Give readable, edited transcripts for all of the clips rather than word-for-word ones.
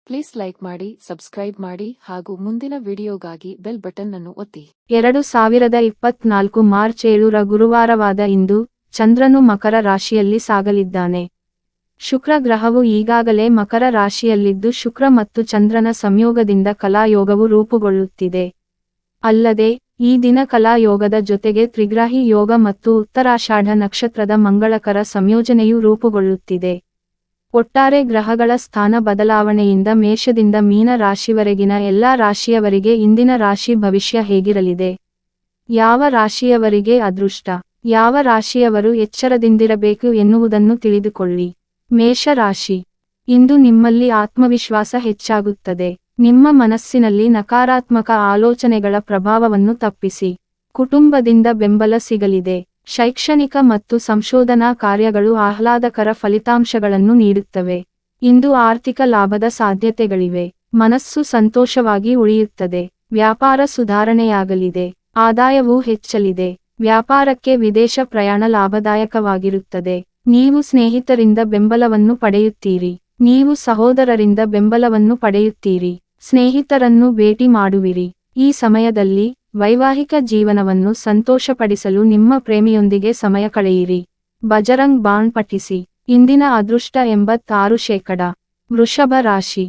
Please like ಮಾಡಿ, subscribe ಮಾಡಿ ಹಾಗೂ ಮುಂದಿನ ವಿಡಿಯೋಗಾಗಿ ಬೆಲ್ ಬಟನ್ ಅನ್ನು ಒತ್ತಿ. 2024 ಮಾರ್ಚ್ 7ರ ಗುರುವಾರವಾದ ಇಂದು ಚಂದ್ರನು ಮಕರ ರಾಶಿಯಲ್ಲಿ ಸಾಗಲಿದ್ದಾನೆ. ಶುಕ್ರ ಗ್ರಹವು ಈಗಾಗಲೇ ಮಕರ ರಾಶಿಯಲ್ಲಿದ್ದು ಶುಕ್ರ ಮತ್ತು ಚಂದ್ರನ ಸಂಯೋಗದಿಂದ ಕಲಾಯೋಗವು ರೂಪುಗೊಳ್ಳುತ್ತಿದೆ. ಅಲ್ಲದೆ ಈ ದಿನ ಕಲಾಯೋಗದ ಜೊತೆಗೆ ತ್ರಿಗ್ರಾಹಿ ಯೋಗ ಮತ್ತು ಉತ್ತರಾಷಾಢ ನಕ್ಷತ್ರದ ಮಂಗಳಕರ ಸಂಯೋಜನೆಯೂ ರೂಪುಗೊಳ್ಳುತ್ತಿದೆ. ಒಟ್ಟಾರೆ ಗ್ರಹಗಳ ಸ್ಥಾನ ಬದಲಾವಣೆಯಿಂದ ಮೇಷದಿಂದ ಮೀನ ರಾಶಿವರೆಗಿನ ಎಲ್ಲಾ ರಾಶಿಯವರಿಗೆ ಇಂದಿನ ರಾಶಿ ಭವಿಷ್ಯ ಹೇಗಿರಲಿದೆ? ಯಾವ ರಾಶಿಯವರಿಗೆ ಅದೃಷ್ಟ? ಯಾವ ರಾಶಿಯವರು ಎಚ್ಚರದಿಂದಿರಬೇಕು ಎನ್ನುವುದನ್ನು ತಿಳಿದುಕೊಳ್ಳಿ. ಮೇಷ ರಾಶಿ. ಇಂದು ನಿಮ್ಮಲ್ಲಿ ಆತ್ಮವಿಶ್ವಾಸ ಹೆಚ್ಚಾಗುತ್ತದೆ. ನಿಮ್ಮ ಮನಸ್ಸಿನಲ್ಲಿ ನಕಾರಾತ್ಮಕ ಆಲೋಚನೆಗಳ ಪ್ರಭಾವವನ್ನು ತಪ್ಪಿಸಿ. ಕುಟುಂಬದಿಂದ ಬೆಂಬಲ ಸಿಗಲಿದೆ. ಶೈಕ್ಷಣಿಕ ಮತ್ತು ಸಂಶೋಧನಾ ಕಾರ್ಯಗಳು ಆಹ್ಲಾದಕರ ಫಲಿತಾಂಶಗಳನ್ನು ನೀಡುತ್ತವೆ. ಇಂದು ಆರ್ಥಿಕ ಲಾಭದ ಸಾಧ್ಯತೆಗಳಿವೆ. ಮನಸ್ಸು ಸಂತೋಷವಾಗಿ ಉಳಿಯುತ್ತದೆ. ವ್ಯಾಪಾರ ಸುಧಾರಣೆಯಾಗಲಿದೆ. ಆದಾಯವೂ ಹೆಚ್ಚಲಿದೆ. ವ್ಯಾಪಾರಕ್ಕೆ ವಿದೇಶ ಪ್ರಯಾಣ ಲಾಭದಾಯಕವಾಗಿರುತ್ತದೆ. ನೀವು ಸ್ನೇಹಿತರಿಂದ ಬೆಂಬಲವನ್ನು ಪಡೆಯುತ್ತೀರಿ. ನೀವು ಸಹೋದರರಿಂದ ಬೆಂಬಲವನ್ನು ಪಡೆಯುತ್ತೀರಿ. ಸ್ನೇಹಿತರನ್ನು ಭೇಟಿ ಮಾಡುವಿರಿ. ಈ ಸಮಯದಲ್ಲಿ ವೈವಾಹಿಕ ಜೀವನವನ್ನು ಸಂತೋಷಪಡಿಸಲು ನಿಮ್ಮ ಪ್ರೇಮಿಯೊಂದಿಗೆ ಸಮಯ ಕಳೆಯಿರಿ. ಬಜರಂಗ್ ಬಾಣ್ ಪಠಿಸಿ. ಇಂದಿನ ಅದೃಷ್ಟ 86%. ವೃಷಭ ರಾಶಿ.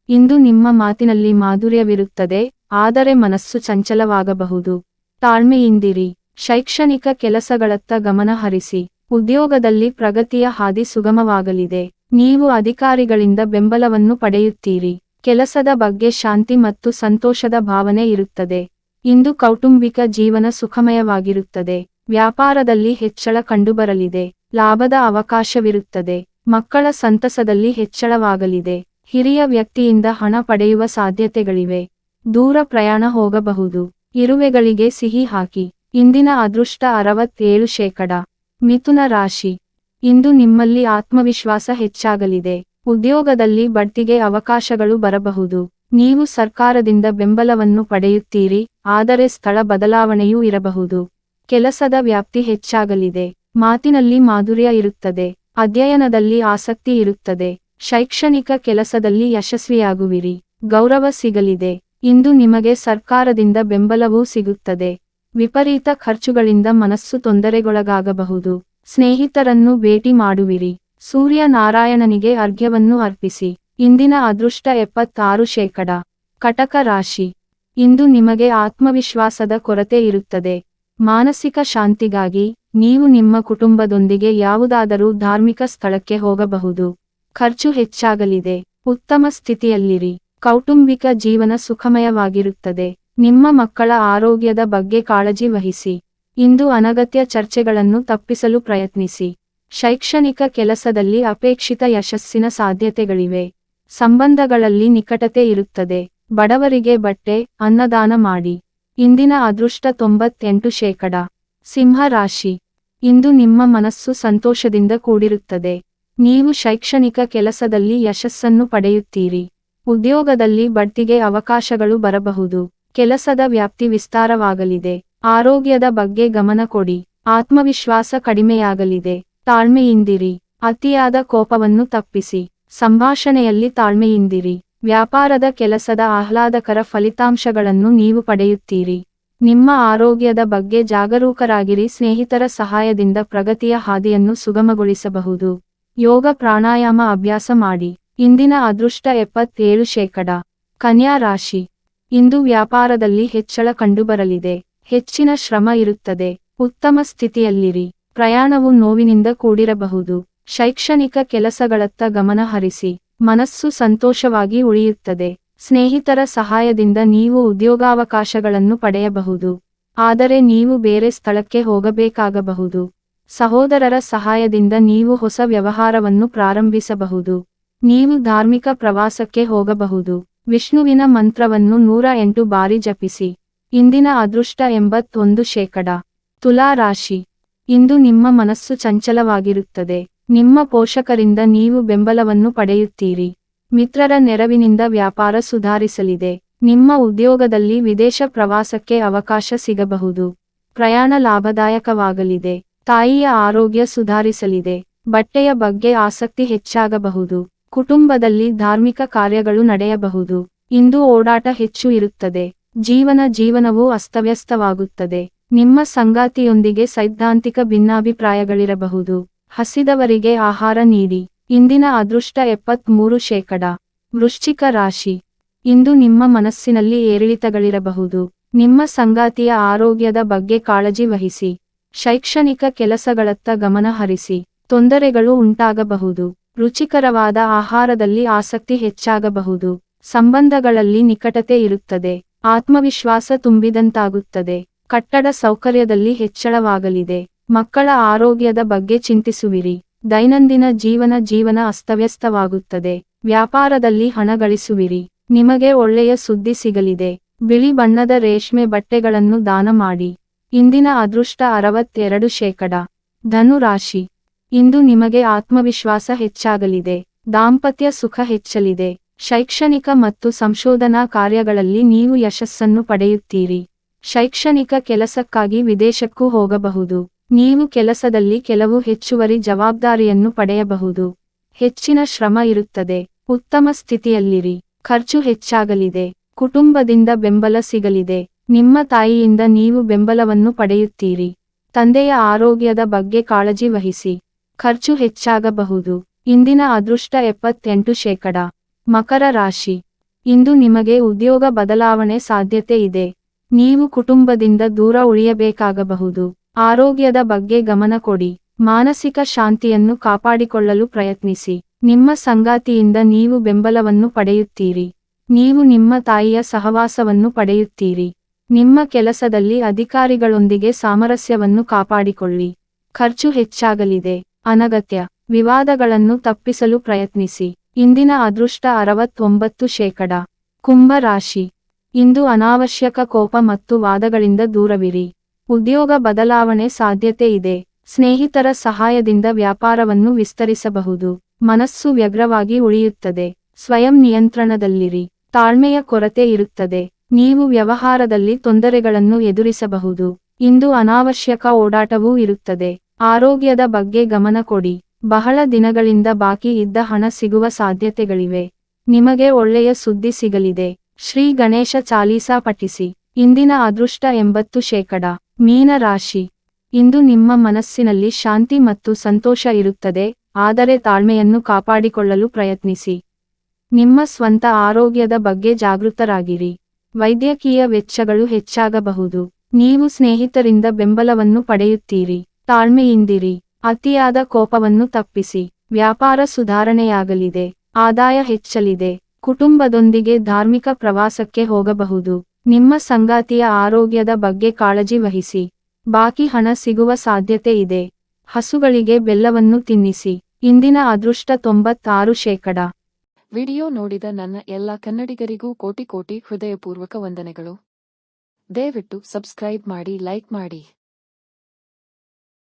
ಇಂದು ನಿಮ್ಮ ಮಾತಿನಲ್ಲಿ ಮಾಧುರ್ಯವಿರುತ್ತದೆ, ಆದರೆ ಮನಸ್ಸು ಚಂಚಲವಾಗಬಹುದು. ತಾಳ್ಮೆಯಿಂದಿರಿ. ಶೈಕ್ಷಣಿಕ ಕೆಲಸಗಳತ್ತ ಗಮನ ಹರಿಸಿ. ಉದ್ಯೋಗದಲ್ಲಿ ಪ್ರಗತಿಯ ಹಾದಿ ಸುಗಮವಾಗಲಿದೆ. ನೀವು ಅಧಿಕಾರಿಗಳಿಂದ ಬೆಂಬಲವನ್ನು ಪಡೆಯುತ್ತೀರಿ. ಕೆಲಸದ ಬಗ್ಗೆ ಶಾಂತಿ ಮತ್ತು ಸಂತೋಷದ ಭಾವನೆ ಇರುತ್ತದೆ. ಇಂದು ಕೌಟುಂಬಿಕ ಜೀವನ ಸುಖಮಯವಾಗಿರುತ್ತದೆ. ವ್ಯಾಪಾರದಲ್ಲಿ ಹೆಚ್ಚಳ ಕಂಡುಬರಲಿದೆ. ಲಾಭದ ಅವಕಾಶವಿರುತ್ತದೆ. ಮಕ್ಕಳ ಸಂತಸದಲ್ಲಿ ಹೆಚ್ಚಳವಾಗಲಿದೆ. ಹಿರಿಯ ವ್ಯಕ್ತಿಯಿಂದ ಹಣ ಪಡೆಯುವ ಸಾಧ್ಯತೆಗಳಿವೆ. ದೂರ ಪ್ರಯಾಣ ಹೋಗಬಹುದು. ಇರುವೆಗಳಿಗೆ ಸಿಹಿ ಹಾಕಿ. ಇಂದಿನ ಅದೃಷ್ಟ 67%. ಮಿಥುನ ರಾಶಿ. ಇಂದು ನಿಮ್ಮಲ್ಲಿ ಆತ್ಮವಿಶ್ವಾಸ ಹೆಚ್ಚಾಗಲಿದೆ. ಉದ್ಯೋಗದಲ್ಲಿ ಬಡ್ತಿಗೆ ಅವಕಾಶಗಳು ಬರಬಹುದು. ನೀವು ಸರ್ಕಾರದಿಂದ ಬೆಂಬಲವನ್ನು ಪಡೆಯುತ್ತೀರಿ, ಆದರೆ ಸ್ಥಳ ಬದಲಾವಣೆಯೂ ಇರಬಹುದು. ಕೆಲಸದ ವ್ಯಾಪ್ತಿ ಹೆಚ್ಚಾಗಲಿದೆ. ಮಾತಿನಲ್ಲಿ ಮಾಧುರ್ಯ ಇರುತ್ತದೆ. ಅಧ್ಯಯನದಲ್ಲಿ ಆಸಕ್ತಿ ಇರುತ್ತದೆ. ಶೈಕ್ಷಣಿಕ ಕೆಲಸದಲ್ಲಿ ಯಶಸ್ವಿಯಾಗುವಿರಿ. ಗೌರವ ಸಿಗಲಿದೆ. ಇಂದು ನಿಮಗೆ ಸರ್ಕಾರದಿಂದ ಬೆಂಬಲವೂ ಸಿಗುತ್ತದೆ. ವಿಪರೀತ ಖರ್ಚುಗಳಿಂದ ಮನಸ್ಸು ತೊಂದರೆಗೊಳಗಾಗಬಹುದು. ಸ್ನೇಹಿತರನ್ನು ಭೇಟಿ ಮಾಡುವಿರಿ. ಸೂರ್ಯ ನಾರಾಯಣನಿಗೆ ಅರ್ಘ್ಯವನ್ನು ಅರ್ಪಿಸಿ. ಇಂದಿನ ಅದೃಷ್ಟ 76%. ಕಟಕ ರಾಶಿ. ಇಂದು ನಿಮಗೆ ಆತ್ಮವಿಶ್ವಾಸದ ಕೊರತೆ ಇರುತ್ತದೆ. ಮಾನಸಿಕ ಶಾಂತಿಗಾಗಿ ನೀವು ನಿಮ್ಮ ಕುಟುಂಬದೊಂದಿಗೆ ಯಾವುದಾದರೂ ಧಾರ್ಮಿಕ ಸ್ಥಳಕ್ಕೆ ಹೋಗಬಹುದು. ಖರ್ಚು ಹೆಚ್ಚಾಗಲಿದೆ. ಉತ್ತಮ ಸ್ಥಿತಿಯಲ್ಲಿರಿ. ಕೌಟುಂಬಿಕ ಜೀವನ ಸುಖಮಯವಾಗಿರುತ್ತದೆ. ನಿಮ್ಮ ಮಕ್ಕಳ ಆರೋಗ್ಯದ ಬಗ್ಗೆ ಕಾಳಜಿ ವಹಿಸಿ. ಇಂದು ಅನಗತ್ಯ ಚರ್ಚೆಗಳನ್ನು ತಪ್ಪಿಸಲು ಪ್ರಯತ್ನಿಸಿ. ಶೈಕ್ಷಣಿಕ ಕೆಲಸದಲ್ಲಿ ಅಪೇಕ್ಷಿತ ಯಶಸ್ಸಿನ ಸಾಧ್ಯತೆಗಳಿವೆ. ಸಂಬಂಧಗಳಲ್ಲಿ ನಿಕಟತೆ ಇರುತ್ತದೆ. ಬಡವರಿಗೆ ಬಟ್ಟೆ, ಅನ್ನದಾನ ಮಾಡಿ. ಇಂದಿನ ಅದೃಷ್ಟ 98%. ಸಿಂಹ ರಾಶಿ. ಇಂದು ನಿಮ್ಮ ಮನಸ್ಸು ಸಂತೋಷದಿಂದ ಕೂಡಿರುತ್ತದೆ. ನೀವು ಶೈಕ್ಷಣಿಕ ಕೆಲಸದಲ್ಲಿ ಯಶಸ್ಸನ್ನು ಪಡೆಯುತ್ತೀರಿ. ಉದ್ಯೋಗದಲ್ಲಿ ಬಡ್ತಿಗೆ ಅವಕಾಶಗಳು ಬರಬಹುದು. ಕೆಲಸದ ವ್ಯಾಪ್ತಿ ವಿಸ್ತಾರವಾಗಲಿದೆ. ಆರೋಗ್ಯದ ಬಗ್ಗೆ ಗಮನ ಕೊಡಿ. ಆತ್ಮವಿಶ್ವಾಸ ಕಡಿಮೆಯಾಗಲಿದೆ. ತಾಳ್ಮೆಯಿಂದಿರಿ. ಅತಿಯಾದ ಕೋಪವನ್ನು ತಪ್ಪಿಸಿ. ಸಂಭಾಷಣೆಯಲ್ಲಿ ತಾಳ್ಮೆಯಿಂದಿರಿ. ವ್ಯಾಪಾರದ ಕೆಲಸದ ಆಹ್ಲಾದಕರ ಫಲಿತಾಂಶಗಳನ್ನು ನೀವು ಪಡೆಯುತ್ತೀರಿ. ನಿಮ್ಮ ಆರೋಗ್ಯದ ಬಗ್ಗೆ ಜಾಗರೂಕರಾಗಿರಿ. ಸ್ನೇಹಿತರ ಸಹಾಯದಿಂದ ಪ್ರಗತಿಯ ಹಾದಿಯನ್ನು ಸುಗಮಗೊಳಿಸಬಹುದು. ಯೋಗ ಪ್ರಾಣಾಯಾಮ ಅಭ್ಯಾಸ ಮಾಡಿ. ಇಂದಿನ ಅದೃಷ್ಟ 77%. ಕನ್ಯಾ ರಾಶಿ. ಇಂದು ವ್ಯಾಪಾರದಲ್ಲಿ ಹೆಚ್ಚಳ ಕಂಡುಬರಲಿದೆ. ಹೆಚ್ಚಿನ ಶ್ರಮ ಇರುತ್ತದೆ. ಉತ್ತಮ ಸ್ಥಿತಿಯಲ್ಲಿರಿ. ಪ್ರಯಾಣವು ನೋವಿನಿಂದ ಕೂಡಿರಬಹುದು. ಶೈಕ್ಷಣಿಕ ಕೆಲಸಗಳತ್ತ ಗಮನ ಹರಿಸಿ. ಮನಸ್ಸು ಸಂತೋಷವಾಗಿ ಉಳಿಯುತ್ತದೆ. ಸ್ನೇಹಿತರ ಸಹಾಯದಿಂದ ನೀವು ಉದ್ಯೋಗಾವಕಾಶಗಳನ್ನು ಪಡೆಯಬಹುದು. ಆದರೆ ನೀವು ಬೇರೆ ಸ್ಥಳಕ್ಕೆ ಹೋಗಬೇಕಾಗಬಹುದು. ಸಹೋದರರ ಸಹಾಯದಿಂದ ನೀವು ಹೊಸ ವ್ಯವಹಾರವನ್ನು ಪ್ರಾರಂಭಿಸಬಹುದು. ನೀವು ಧಾರ್ಮಿಕ ಪ್ರವಾಸಕ್ಕೆ ಹೋಗಬಹುದು. ವಿಷ್ಣುವಿನ ಮಂತ್ರವನ್ನು 108 ಬಾರಿ ಜಪಿಸಿ. ಇಂದಿನ ಅದೃಷ್ಟ 81%. ತುಲಾ ರಾಶಿ. ಇಂದು ನಿಮ್ಮ ಮನಸ್ಸು ಚಂಚಲವಾಗಿರುತ್ತದೆ. ನಿಮ್ಮ ಪೋಷಕರಿಂದ ನೀವು ಬೆಂಬಲವನ್ನು ಪಡೆಯುತ್ತೀರಿ. ಮಿತ್ರರ ನೆರವಿನಿಂದ ವ್ಯಾಪಾರ ಸುಧಾರಿಸಲಿದೆ. ನಿಮ್ಮ ಉದ್ಯೋಗದಲ್ಲಿ ವಿದೇಶ ಪ್ರವಾಸಕ್ಕೆ ಅವಕಾಶ ಸಿಗಬಹುದು. ಪ್ರಯಾಣ ಲಾಭದಾಯಕವಾಗಲಿದೆ. ತಾಯಿಯ ಆರೋಗ್ಯ ಸುಧಾರಿಸಲಿದೆ. ಬಟ್ಟೆಯ ಬಗ್ಗೆ ಆಸಕ್ತಿ ಹೆಚ್ಚಾಗಬಹುದು. ಕುಟುಂಬದಲ್ಲಿ ಧಾರ್ಮಿಕ ಕಾರ್ಯಗಳು ನಡೆಯಬಹುದು. ಇಂದು ಓಡಾಟ ಹೆಚ್ಚು ಇರುತ್ತದೆ. ಜೀವನವೂ ಅಸ್ತವ್ಯಸ್ತವಾಗುತ್ತದೆ. ನಿಮ್ಮ ಸಂಗಾತಿಯೊಂದಿಗೆ ಸೈದ್ಧಾಂತಿಕ ಭಿನ್ನಾಭಿಪ್ರಾಯಗಳಿರಬಹುದು. ಹಸಿದವರಿಗೆ ಆಹಾರ ನೀಡಿ. ಇಂದಿನ ಅದೃಷ್ಟ 73%. ವೃಶ್ಚಿಕ ರಾಶಿ. ಇಂದು ನಿಮ್ಮ ಮನಸ್ಸಿನಲ್ಲಿ ಏರಿಳಿತಗಳಿರಬಹುದು. ನಿಮ್ಮ ಸಂಗಾತಿಯ ಆರೋಗ್ಯದ ಬಗ್ಗೆ ಕಾಳಜಿ ವಹಿಸಿ. ಶೈಕ್ಷಣಿಕ ಕೆಲಸಗಳತ್ತ ಗಮನ ಹರಿಸಿ. ತೊಂದರೆಗಳು ಉಂಟಾಗಬಹುದು. ರುಚಿಕರವಾದ ಆಹಾರದಲ್ಲಿ ಆಸಕ್ತಿ ಹೆಚ್ಚಾಗಬಹುದು. ಸಂಬಂಧಗಳಲ್ಲಿ ನಿಕಟತೆ ಇರುತ್ತದೆ. ಆತ್ಮವಿಶ್ವಾಸ ತುಂಬಿದಂತಾಗುತ್ತದೆ. ಕಟ್ಟಡ ಸೌಕರ್ಯದಲ್ಲಿ ಹೆಚ್ಚಳವಾಗಲಿದೆ. ಮಕ್ಕಳ ಆರೋಗ್ಯದ ಬಗ್ಗೆ ಚಿಂತಿಸುವಿರಿ. ದೈನಂದಿನ ಜೀವನ ಅಸ್ತವ್ಯಸ್ತವಾಗುತ್ತದೆ. ವ್ಯಾಪಾರದಲ್ಲಿ ಹಣ ಗಳಿಸುವಿರಿ. ನಿಮಗೆ ಒಳ್ಳೆಯ ಸುದ್ದಿ ಸಿಗಲಿದೆ. ಬಿಳಿ ಬಣ್ಣದ ರೇಷ್ಮೆ ಬಟ್ಟೆಗಳನ್ನು ದಾನ ಮಾಡಿ. ಇಂದಿನ ಅದೃಷ್ಟ 62%. ಧನು ರಾಶಿ. ಇಂದು ನಿಮಗೆ ಆತ್ಮವಿಶ್ವಾಸ ಹೆಚ್ಚಾಗಲಿದೆ. ದಾಂಪತ್ಯ ಸುಖ ಹೆಚ್ಚಲಿದೆ. ಶೈಕ್ಷಣಿಕ ಮತ್ತು ಸಂಶೋಧನಾ ಕಾರ್ಯಗಳಲ್ಲಿ ನೀವು ಯಶಸ್ಸನ್ನು ಪಡೆಯುತ್ತೀರಿ. ಶೈಕ್ಷಣಿಕ ಕೆಲಸಕ್ಕಾಗಿ ವಿದೇಶಕ್ಕೂ ಹೋಗಬಹುದು. ನೀವು ಕೆಲಸದಲ್ಲಿ ಕೆಲವು ಹೆಚ್ಚುವರಿ ಜವಾಬ್ದಾರಿಯನ್ನು ಪಡೆಯಬಹುದು. ಹೆಚ್ಚಿನ ಶ್ರಮ ಇರುತ್ತದೆ. ಉತ್ತಮ ಸ್ಥಿತಿಯಲ್ಲಿರಿ. ಖರ್ಚು ಹೆಚ್ಚಾಗಲಿದೆ. ಕುಟುಂಬದಿಂದ ಬೆಂಬಲ ಸಿಗಲಿದೆ. ನಿಮ್ಮ ತಾಯಿಯಿಂದ ನೀವು ಬೆಂಬಲವನ್ನು ಪಡೆಯುತ್ತೀರಿ. ತಂದೆಯ ಆರೋಗ್ಯದ ಬಗ್ಗೆ ಕಾಳಜಿ ವಹಿಸಿ. ಖರ್ಚು ಹೆಚ್ಚಾಗಬಹುದು. ಇಂದಿನ ಅದೃಷ್ಟ 78%. ಮಕರ ರಾಶಿ. ಇಂದು ನಿಮಗೆ ಉದ್ಯೋಗ ಬದಲಾವಣೆ ಸಾಧ್ಯತೆ ಇದೆ. ನೀವು ಕುಟುಂಬದಿಂದ ದೂರ ಉಳಿಯಬೇಕಾಗಬಹುದು. ಆರೋಗ್ಯದ ಬಗ್ಗೆ ಗಮನ ಕೊಡಿ. ಮಾನಸಿಕ ಶಾಂತಿಯನ್ನು ಕಾಪಾಡಿಕೊಳ್ಳಲು ಪ್ರಯತ್ನಿಸಿ. ನಿಮ್ಮ ಸಂಗಾತಿಯಿಂದ ನೀವು ಬೆಂಬಲವನ್ನು ಪಡೆಯುತ್ತೀರಿ. ನೀವು ನಿಮ್ಮ ತಾಯಿಯ ಸಹವಾಸವನ್ನು ಪಡೆಯುತ್ತೀರಿ. ನಿಮ್ಮ ಕೆಲಸದಲ್ಲಿ ಅಧಿಕಾರಿಗಳೊಂದಿಗೆ ಸಾಮರಸ್ಯವನ್ನು ಕಾಪಾಡಿಕೊಳ್ಳಿ. ಖರ್ಚು ಹೆಚ್ಚಾಗಲಿದೆ. ಅನಗತ್ಯ ವಿವಾದಗಳನ್ನು ತಪ್ಪಿಸಲು ಪ್ರಯತ್ನಿಸಿ. ಇಂದಿನ ಅದೃಷ್ಟ 69%. ಕುಂಭ ರಾಶಿ. ಇಂದು ಅನಾವಶ್ಯಕ ಕೋಪ ಮತ್ತು ವಾದಗಳಿಂದ ದೂರವಿರಿ. ಉದ್ಯೋಗ ಬದಲಾವಣೆ ಸಾಧ್ಯತೆ ಇದೆ. ಸ್ನೇಹಿತರ ಸಹಾಯದಿಂದ ವ್ಯಾಪಾರವನ್ನು ವಿಸ್ತರಿಸಬಹುದು. ಮನಸ್ಸು ವ್ಯಗ್ರವಾಗಿ ಉಳಿಯುತ್ತದೆ. ಸ್ವಯಂ ನಿಯಂತ್ರಣದಲ್ಲಿರಿ. ತಾಳ್ಮೆಯ ಕೊರತೆ ಇರುತ್ತದೆ. ನೀವು ವ್ಯವಹಾರದಲ್ಲಿ ತೊಂದರೆಗಳನ್ನು ಎದುರಿಸಬಹುದು. ಇಂದು ಅನಾವಶ್ಯಕ ಓಡಾಟವೂ ಇರುತ್ತದೆ. ಆರೋಗ್ಯದ ಬಗ್ಗೆ ಗಮನ ಕೊಡಿ. ಬಹಳ ದಿನಗಳಿಂದ ಬಾಕಿ ಇದ್ದ ಹಣ ಸಿಗುವ ಸಾಧ್ಯತೆಗಳಿವೆ. ನಿಮಗೆ ಒಳ್ಳೆಯ ಸುದ್ದಿ ಸಿಗಲಿದೆ. ಶ್ರೀ ಗಣೇಶ ಚಾಲೀಸಾ ಪಠಿಸಿ. ಇಂದಿನ ಅದೃಷ್ಟ 80%. ಮೀನ ರಾಶಿ. ಇಂದು ನಿಮ್ಮ ಮನಸ್ಸಿನಲ್ಲಿ ಶಾಂತಿ ಮತ್ತು ಸಂತೋಷ ಇರುತ್ತದೆ, ಆದರೆ ತಾಳ್ಮೆಯನ್ನು ಕಾಪಾಡಿಕೊಳ್ಳಲು ಪ್ರಯತ್ನಿಸಿ. ನಿಮ್ಮ ಸ್ವಂತ ಆರೋಗ್ಯದ ಬಗ್ಗೆ ಜಾಗೃತರಾಗಿರಿ. ವೈದ್ಯಕೀಯ ವೆಚ್ಚಗಳು ಹೆಚ್ಚಾಗಬಹುದು. ನೀವು ಸ್ನೇಹಿತರಿಂದ ಬೆಂಬಲವನ್ನು ಪಡೆಯುತ್ತೀರಿ. ತಾಳ್ಮೆಯಿಂದಿರಿ. ಅತಿಯಾದ ಕೋಪವನ್ನು ತಪ್ಪಿಸಿ. ವ್ಯಾಪಾರ ಸುಧಾರಣೆಯಾಗಲಿದೆ. ಆದಾಯ ಹೆಚ್ಚಲಿದೆ. ಕುಟುಂಬದೊಂದಿಗೆ ಧಾರ್ಮಿಕ ಪ್ರವಾಸಕ್ಕೆ ಹೋಗಬಹುದು. ನಿಮ್ಮ ಸಂಗಾತಿಯ ಆರೋಗ್ಯದ ಬಗ್ಗೆ ಕಾಳಜಿ ವಹಿಸಿ. ಬಾಕಿ ಹಣ ಸಿಗುವ ಸಾಧ್ಯತೆ ಇದೆ. ಹಸುಗಳಿಗೆ ಬೆಲ್ಲವನ್ನು ತಿನ್ನಿಸಿ. ಇಂದಿನ ಅದೃಷ್ಟ 96%. ವಿಡಿಯೋ ನೋಡಿದ ನನ್ನ ಎಲ್ಲ ಕನ್ನಡಿಗರಿಗೂ ಕೋಟಿ ಹೃದಯಪೂರ್ವಕ ವಂದನೆಗಳು. ದಯವಿಟ್ಟು ಸಬ್ಸ್ಕ್ರೈಬ್ ಮಾಡಿ, ಲೈಕ್ ಮಾಡಿ.